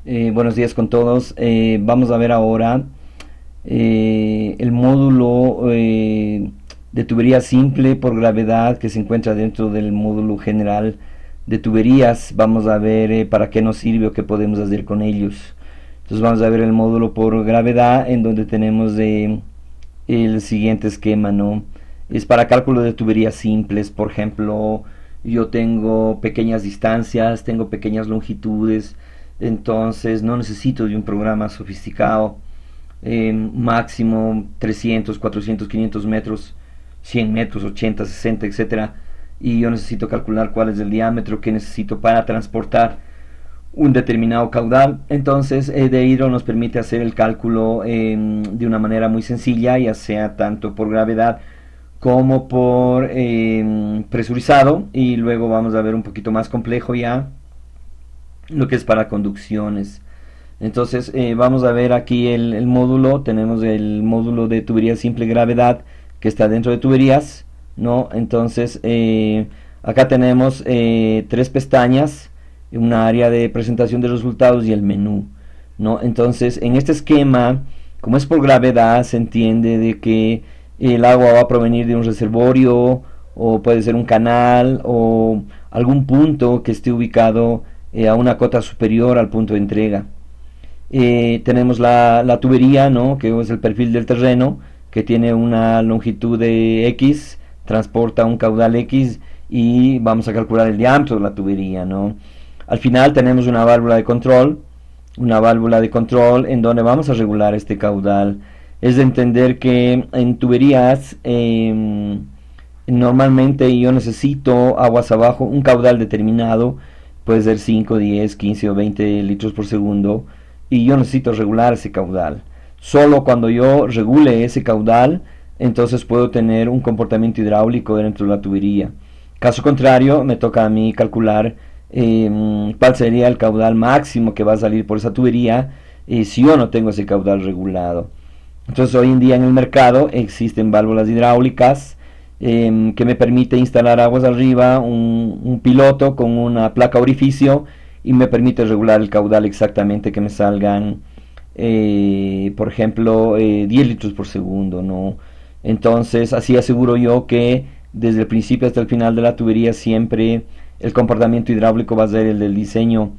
Buenos días con todos. Vamos a ver ahora el módulo de tubería simple por gravedad que se encuentra dentro del módulo general de tuberías. Vamos a ver para qué nos sirve o qué podemos hacer con ellos. Entonces vamos a ver el módulo por gravedad en donde tenemos el siguiente esquema, ¿no? Es para cálculo de tuberías simples. Por ejemplo, yo tengo pequeñas distancias, tengo pequeñas longitudes, entonces no necesito de un programa sofisticado, máximo 300, 400, 500 metros, 100 metros, 80, 60, etcétera. Y yo necesito calcular cuál es el diámetro que necesito para transportar un determinado caudal. Entonces, de Hydro nos permite hacer el cálculo de una manera muy sencilla, ya sea tanto por gravedad como por presurizado, y luego vamos a ver un poquito más complejo ya lo que es para conducciones. Entonces vamos a ver aquí el módulo. Tenemos el módulo de tubería simple gravedad que está dentro de tuberías, ¿no? Entonces acá tenemos tres pestañas, una área de presentación de resultados y el menú, ¿no? Entonces en este esquema, como es por gravedad, se entiende de que el agua va a provenir de un reservorio o puede ser un canal o algún punto que esté ubicado a una cota superior al punto de entrega. Tenemos la tubería, ¿no? Que es el perfil del terreno, que tiene una longitud de X, transporta un caudal X y vamos a calcular el diámetro de la tubería, ¿no? Al final tenemos una válvula de control en donde vamos a regular este caudal. Es de entender que en tuberías normalmente yo necesito aguas abajo, un caudal determinado, puede ser 5, 10, 15 o 20 litros por segundo, y yo necesito regular ese caudal. Solo cuando yo regule ese caudal, entonces puedo tener un comportamiento hidráulico dentro de la tubería. Caso contrario, me toca a mí calcular cuál sería el caudal máximo que va a salir por esa tubería si yo no tengo ese caudal regulado. Entonces hoy en día en el mercado existen válvulas hidráulicas que me permite instalar aguas arriba, un piloto con una placa orificio, y me permite regular el caudal exactamente que me salgan, por ejemplo, 10 litros por segundo, ¿no? Entonces así aseguro yo que desde el principio hasta el final de la tubería siempre el comportamiento hidráulico va a ser el del diseño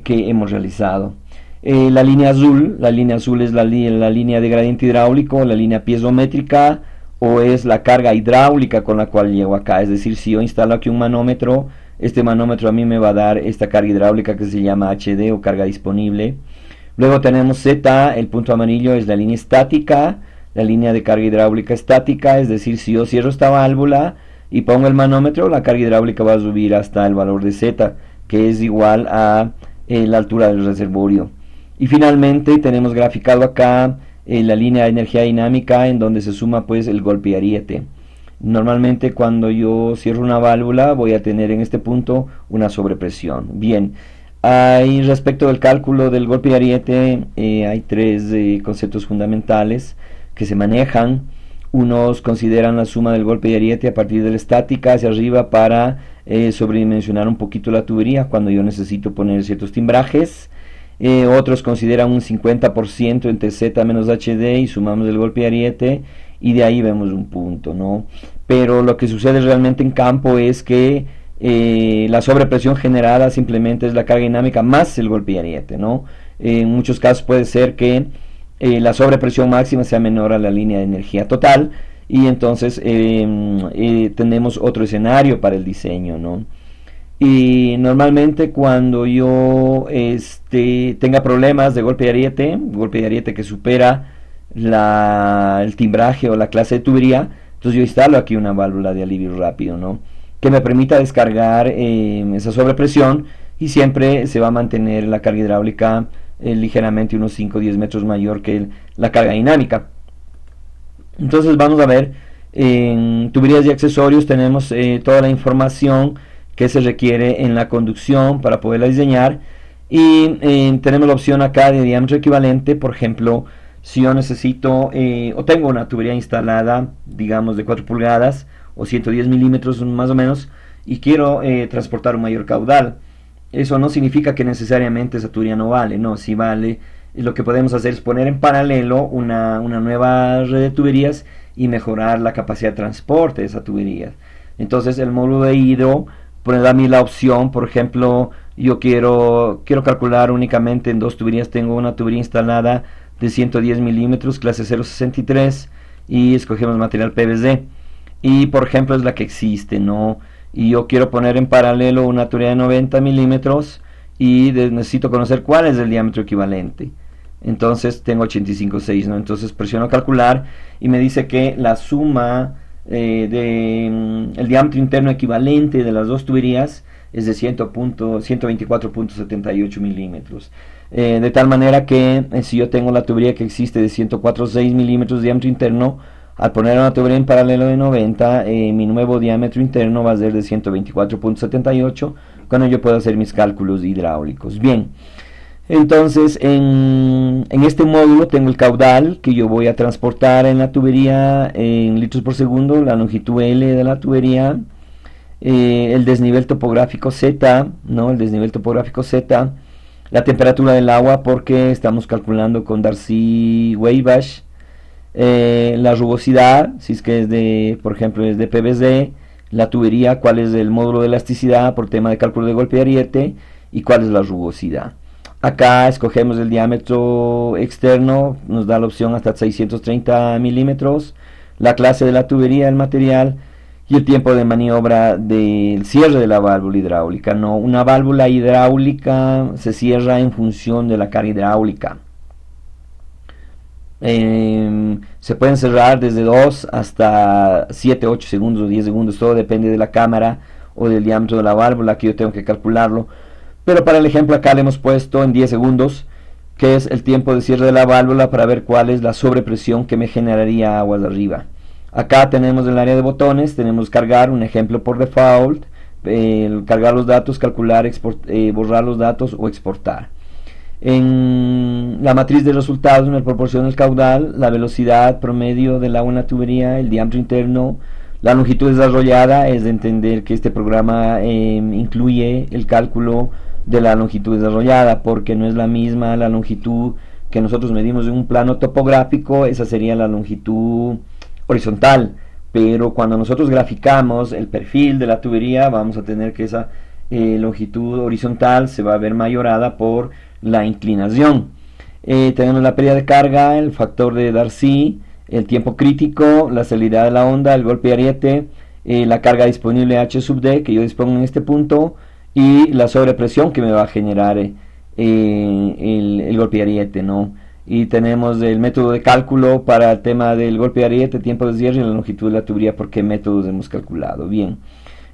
que hemos realizado. La línea azul es la línea de gradiente hidráulico, la línea piezométrica, o es la carga hidráulica con la cual llego acá. Es decir, si yo instalo aquí un manómetro, este manómetro a mí me va a dar esta carga hidráulica que se llama HD o carga disponible. Luego tenemos Z, el punto amarillo es la línea estática, la línea de carga hidráulica estática, es decir, si yo cierro esta válvula y pongo el manómetro, la carga hidráulica va a subir hasta el valor de Z, que es igual a la altura del reservorio. Y finalmente tenemos graficado acá la línea de energía dinámica en donde se suma pues el golpe y ariete. Normalmente cuando yo cierro una válvula voy a tener en este punto una sobrepresión. Bien, hay respecto del cálculo del golpe y ariete hay tres conceptos fundamentales que se manejan. Unos consideran la suma del golpe y ariete a partir de la estática hacia arriba para sobredimensionar un poquito la tubería cuando yo necesito poner ciertos timbrajes. Otros consideran un 50% entre Z menos HD y sumamos el golpe y ariete y de ahí vemos un punto, ¿no? Pero lo que sucede realmente en campo es que la sobrepresión generada simplemente es la carga dinámica más el golpe y ariete, ¿no? En muchos casos puede ser que la sobrepresión máxima sea menor a la línea de energía total y entonces tenemos otro escenario para el diseño, ¿no? Y normalmente cuando yo tenga problemas de golpe de ariete que supera el timbraje o la clase de tubería, entonces yo instalo aquí una válvula de alivio rápido, ¿no? Que me permita descargar esa sobrepresión y siempre se va a mantener la carga hidráulica ligeramente unos 5 o 10 metros mayor que la carga dinámica. Entonces vamos a ver, en tuberías y accesorios tenemos toda la información que se requiere en la conducción para poderla diseñar y tenemos la opción acá de diámetro equivalente. Por ejemplo, si yo necesito o tengo una tubería instalada digamos de 4 pulgadas o 110 milímetros más o menos y quiero transportar un mayor caudal, Eso no significa que necesariamente esa tubería no vale, no, sí vale. Y lo que podemos hacer es poner en paralelo una nueva red de tuberías y mejorar la capacidad de transporte de esa tubería. Entonces el módulo de hidro pues da a mí la opción, por ejemplo, yo quiero calcular únicamente en dos tuberías. Tengo una tubería instalada de 110 milímetros, clase 063, y escogemos material PVC. Y por ejemplo es la que existe, ¿no? Y yo quiero poner en paralelo una tubería de 90 milímetros y necesito conocer cuál es el diámetro equivalente. Entonces tengo 85,6, ¿no? Entonces presiono calcular y me dice que la suma el diámetro interno equivalente de las dos tuberías es de 124,78 milímetros. De tal manera que si yo tengo la tubería que existe de 104,6 milímetros de diámetro interno, al poner una tubería en paralelo de 90, mi nuevo diámetro interno va a ser de 124,78, cuando yo puedo hacer mis cálculos hidráulicos. Bien, entonces en este módulo tengo el caudal que yo voy a transportar en la tubería en litros por segundo, la longitud L de la tubería, el desnivel topográfico Z, ¿no? El desnivel topográfico Z, la temperatura del agua porque estamos calculando con Darcy-Weisbach, la rugosidad, si es que es de, por ejemplo, es de PVC, la tubería, cuál es el módulo de elasticidad por tema de cálculo de golpe y ariete y cuál es la rugosidad. Acá escogemos el diámetro externo, nos da la opción hasta 630 milímetros, la clase de la tubería, el material y el tiempo de maniobra del cierre de la válvula hidráulica. No, una válvula hidráulica se cierra en función de la carga hidráulica. Se pueden cerrar desde 2 hasta 7, 8 segundos o 10 segundos, todo depende de la cámara o del diámetro de la válvula, que yo tengo que calcularlo. Pero para el ejemplo acá le hemos puesto en 10 segundos, que es el tiempo de cierre de la válvula, para ver cuál es la sobrepresión que me generaría aguas de arriba. Acá tenemos el área de botones, tenemos cargar, un ejemplo por default, cargar los datos, calcular, borrar los datos o exportar. En la matriz de resultados me proporciona el caudal, la velocidad promedio del agua en la tubería, el diámetro interno, la longitud desarrollada. Es de entender que este programa incluye el cálculo de la longitud desarrollada, porque no es la misma la longitud que nosotros medimos en un plano topográfico, esa sería la longitud horizontal, pero cuando nosotros graficamos el perfil de la tubería vamos a tener que esa longitud horizontal se va a ver mayorada por la inclinación. Tenemos la pérdida de carga, el factor de Darcy, el tiempo crítico, la salida de la onda, el golpe ariete, la carga disponible H sub D que yo dispongo en este punto, y la sobrepresión que me va a generar el golpe ariete, ¿no? Y tenemos el método de cálculo para el tema del golpe ariete, tiempo de cierre y la longitud de la tubería, por qué métodos hemos calculado. Bien,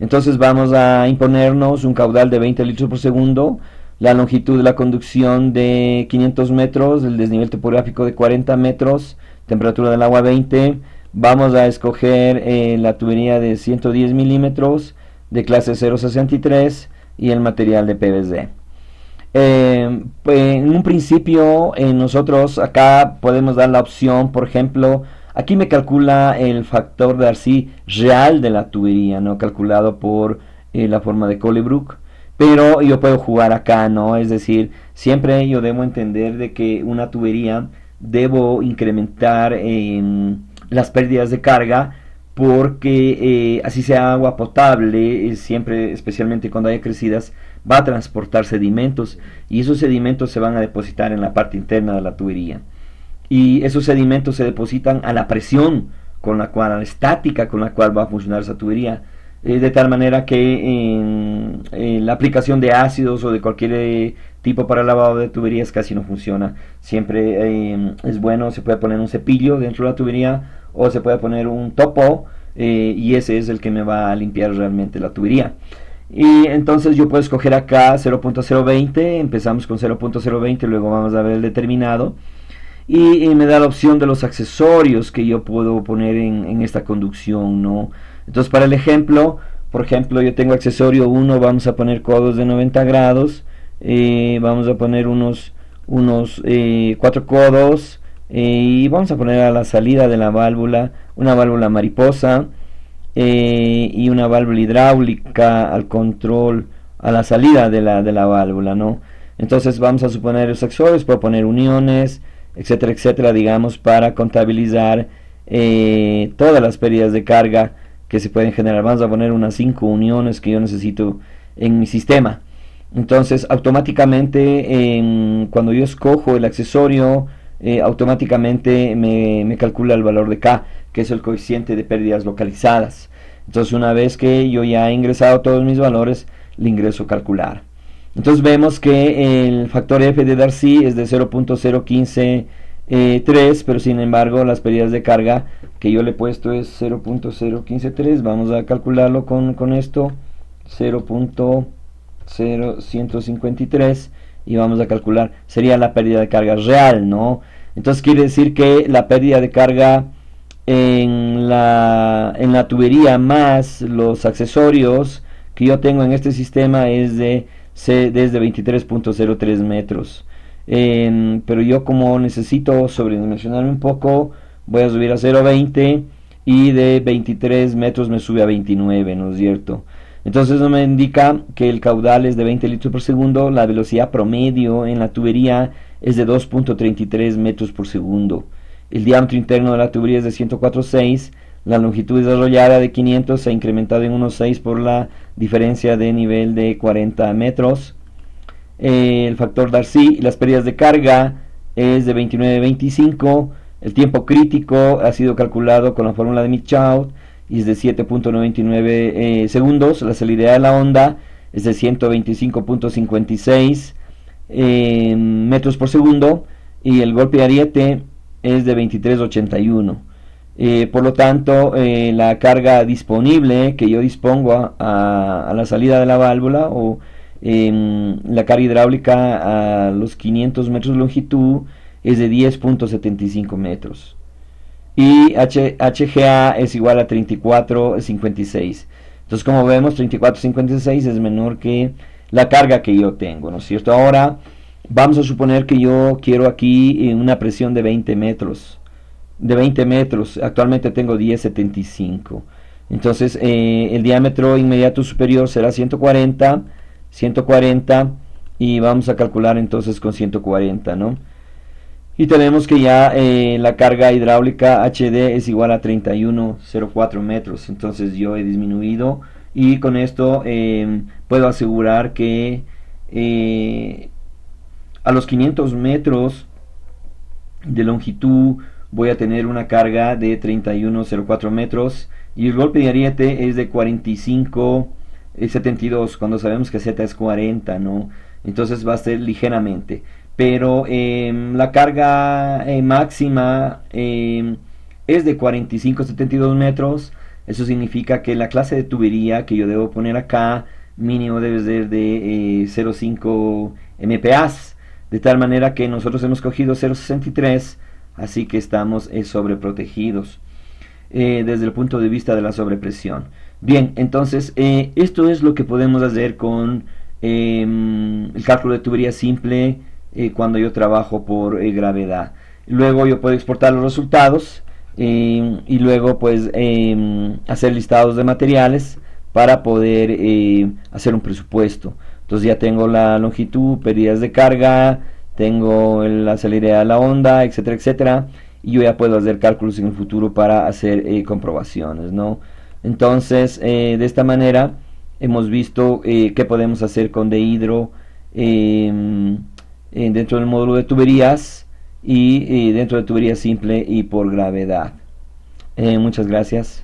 entonces vamos a imponernos un caudal de 20 litros por segundo, la longitud de la conducción de 500 metros, el desnivel topográfico de 40 metros, temperatura del agua 20. Vamos a escoger la tubería de 110 milímetros de clase 063 y el material de PVC. En un principio nosotros acá podemos dar la opción, por ejemplo, aquí me calcula el factor de Darcy real de la tubería, no calculado por la forma de Colebrook, pero yo puedo jugar acá, ¿no? Es decir, siempre yo debo entender de que una tubería debo incrementar las pérdidas de carga, porque así sea agua potable, siempre, especialmente cuando haya crecidas, va a transportar sedimentos, y esos sedimentos se van a depositar en la parte interna de la tubería, y esos sedimentos se depositan a la presión con la cual, a la estática con la cual va a funcionar esa tubería, de tal manera que la aplicación de ácidos o de cualquier tipo para lavado de tuberías casi no funciona. Siempre es bueno, se puede poner un cepillo dentro de la tubería o se puede poner un topo, y ese es el que me va a limpiar realmente la tubería. Y entonces yo puedo escoger acá 0.020, empezamos con 0.020, luego vamos a ver el determinado, y me da la opción de los accesorios que yo puedo poner en esta conducción, ¿no? Entonces para el ejemplo, por ejemplo, yo tengo accesorio 1, vamos a poner codos de 90 grados, vamos a poner unos 4 codos, y vamos a poner a la salida de la válvula una válvula mariposa, y una válvula hidráulica al control a la salida de la válvula, ¿no? Entonces vamos a suponer los accesorios, proponer uniones, etcétera, etcétera, digamos, para contabilizar todas las pérdidas de carga que se pueden generar. Vamos a poner unas 5 uniones que yo necesito en mi sistema. Entonces automáticamente cuando yo escojo el accesorio, automáticamente me calcula el valor de K, que es el coeficiente de pérdidas localizadas. Entonces una vez que yo ya he ingresado todos mis valores, le ingreso calcular. Entonces vemos que el factor F de Darcy es de 0.0153, pero sin embargo las pérdidas de carga que yo le he puesto es 0.0153. Vamos a calcularlo con esto, 0.0153, y vamos a calcular, sería la pérdida de carga real, ¿no? Entonces quiere decir que la pérdida de carga en la tubería más los accesorios que yo tengo en este sistema es desde 23.03 metros. Pero yo, como necesito sobredimensionarme un poco, voy a subir a 0.20, y de 23 metros me sube a 29, ¿no es cierto? Entonces eso me indica que el caudal es de 20 litros por segundo, la velocidad promedio en la tubería es de 2.33 metros por segundo. El diámetro interno de la tubería es de 104,6, la longitud desarrollada de 500 se ha incrementado en 1,6 por la diferencia de nivel de 40 metros. El factor Darcy y las pérdidas de carga es de 29,25. El tiempo crítico ha sido calculado con la fórmula de Michaud y es de 7.99 segundos. La salida de la onda es de 125.56 metros por segundo, y el golpe de ariete es de 23.81. Por lo tanto, la carga disponible que yo dispongo a la salida de la válvula, o la carga hidráulica a los 500 metros de longitud, es de 10.75 metros. Y HGA es igual a 34.56. Entonces, como vemos, 34.56 es menor que la carga que yo tengo, ¿no es cierto? Ahora vamos a suponer que yo quiero aquí una presión de 20 metros. Actualmente tengo 10.75. Entonces el diámetro inmediato superior será 140, y vamos a calcular entonces con 140, ¿no? Y tenemos que ya la carga hidráulica HD es igual a 31.04 metros. Entonces yo he disminuido, y con esto puedo asegurar que a los 500 metros de longitud voy a tener una carga de 31.04 metros, y el golpe de ariete es de 45.72, cuando sabemos que Z es 40, ¿no? Entonces va a ser ligeramente, pero la carga máxima es de 45.72 metros. Eso significa que la clase de tubería que yo debo poner acá mínimo debe ser de 0.5 MPAs, de tal manera que nosotros hemos cogido 0.63, así que estamos sobreprotegidos desde el punto de vista de la sobrepresión. Bien, entonces esto es lo que podemos hacer con el cálculo de tubería simple cuando yo trabajo por gravedad. Luego yo puedo exportar los resultados y luego pues hacer listados de materiales para poder hacer un presupuesto. Entonces ya tengo la longitud, pérdidas de carga, tengo la salida de la onda, etcétera, etcétera, y yo ya puedo hacer cálculos en el futuro para hacer comprobaciones, ¿no? Entonces de esta manera hemos visto qué podemos hacer con dehidro dentro del módulo de tuberías, y dentro de tubería simple y por gravedad. Muchas gracias.